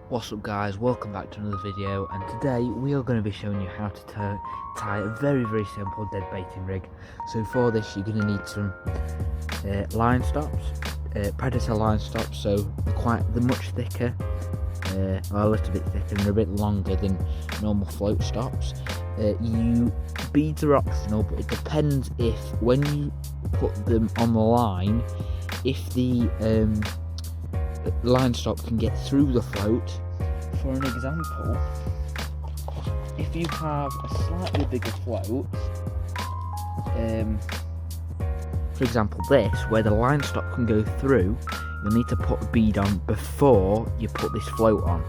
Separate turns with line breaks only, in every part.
What's up guys, welcome back to another video, and today we are going to be showing you how to tie a very simple dead baiting rig. So for this you're going to need some line stops, predator line stops, so they're much thicker, or a little bit thicker, and they're a bit longer than normal float stops. Beads are optional, but it depends if when you put them on the line, if the line stop can get through the float. For an example, if you have a slightly bigger float, for example this, where the line stop can go through, you'll need to put a bead on before you put this float on,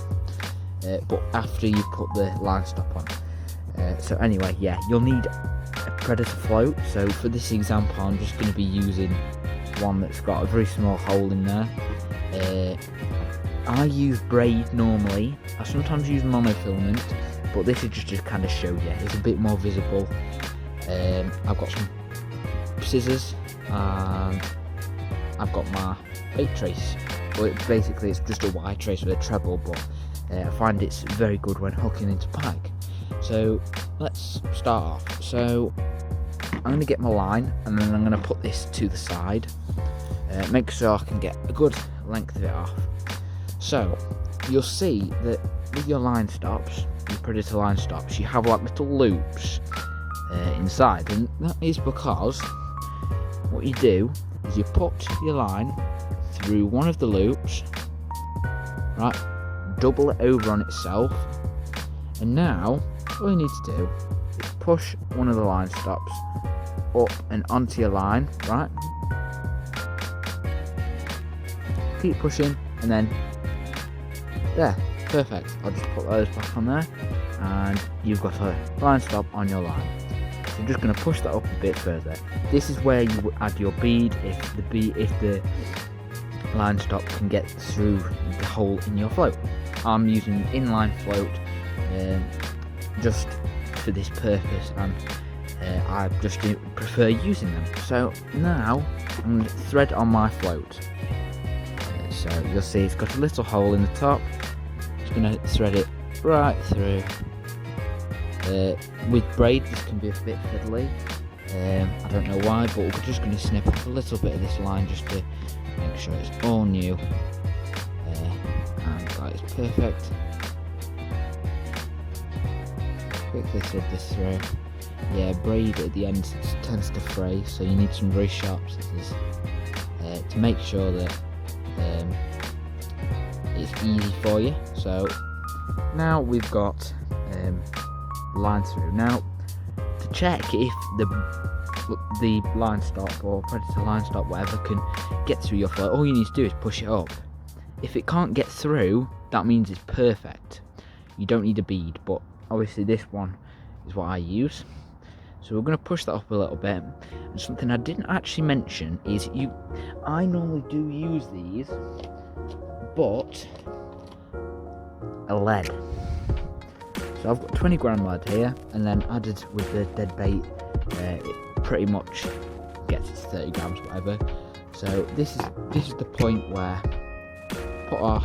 but after you put the line stop on. So anyway, yeah, you'll need a predator float. So for this example I'm just going to be using one that's got a very small hole in there. I use braid normally. I sometimes use monofilament, but this is just to kind of show you. It's a bit more visible. I've got some scissors and I've got my bait trace. Well, basically it's just a wire trace with a treble, but I find it's very good when hooking into pike. So let's start off. So I'm going to get my line and then I'm going to put this to the side. Make sure I can get a good length of it off. So you'll see that with your line stops, your predator line stops, you have like little loops inside, and that is because what you do is you put your line through one of the loops, right, double it over on itself, and now all you need to do is push one of the line stops up and onto your line, right? Keep pushing, and then there, perfect. I'll just put those back on there, and you've got a line stop on your line. So I'm just going to push that up a bit further. This is where you would add your bead if the line stop can get through the hole in your float. I'm using inline float just for this purpose, and I just prefer using them. So now I'm going to thread on my float. So you'll see it's got a little hole in the top. Just going to thread it right through. With braid this can be a bit fiddly. I don't know why, but we're just going to snip off a little bit of this line just to make sure it's all new. And that is perfect. Quickly thread this through. Yeah, braid at the end tends to fray, so you need some very sharp scissors to make sure that it's easy for you. So now we've got line through. Now to check if the line stop or predator line stop, whatever, can get through your float, all you need to do is push it up. If it can't get through, that means it's perfect. You don't need a bead, but obviously this one is what I use. So we're going to push that up a little bit. And something I didn't actually mention is I normally do use these, but a lead. So I've got 20 gram lead here, and then added with the dead bait, it pretty much gets it to 30 grams, whatever. So this is the point where put our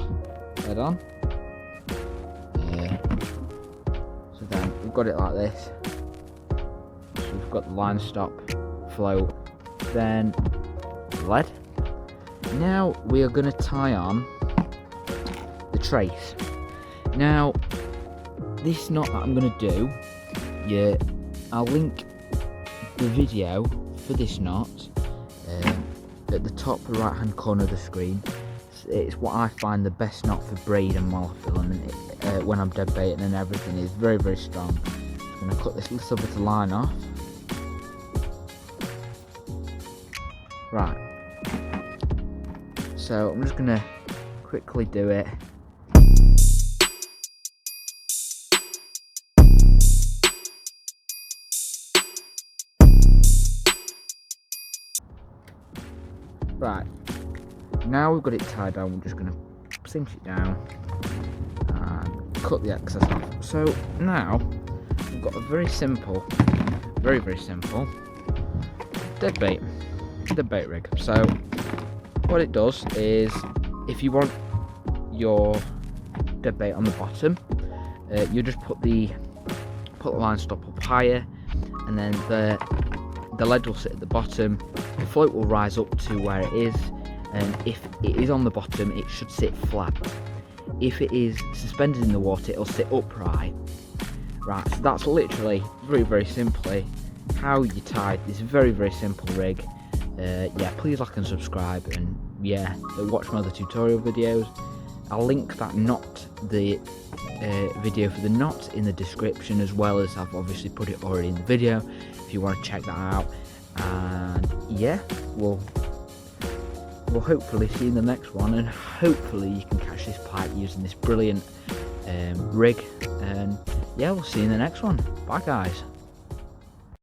lead on. So then we've got it like this. So we've got the line stop, float, then lead. Now we are going to tie on the trace. Now this is not what I'm going to do. Yeah, I'll link the video for this knot at the top right hand corner of the screen. It's what I find the best knot for braid and monofilament when I'm dead baiting, and everything is very strong. I'm going to cut this little bit of line off. Right, so I'm just going to quickly do it. Right, now we've got it tied down, we're just going to cinch it down and cut the excess off. So now we've got a very simple dead bait rig. So what it does is, if you want your dead bait on the bottom. You just put the line stop up higher, and then the lead will sit at the bottom. The float will rise up to where it is, and if it is on the bottom, it should sit flat. If it is suspended in the water, it'll sit upright. Right, so that's literally very simply how you tie this very simple rig. Yeah, please like and subscribe, and yeah, watch my other tutorial videos. I'll link that knot, the video for the knot, in the description, as well as I've obviously put it already in the video if you want to check that out. And yeah, we'll hopefully see you in the next one, and hopefully you can catch this pike using this brilliant rig. And yeah, we'll see you in the next one. Bye guys.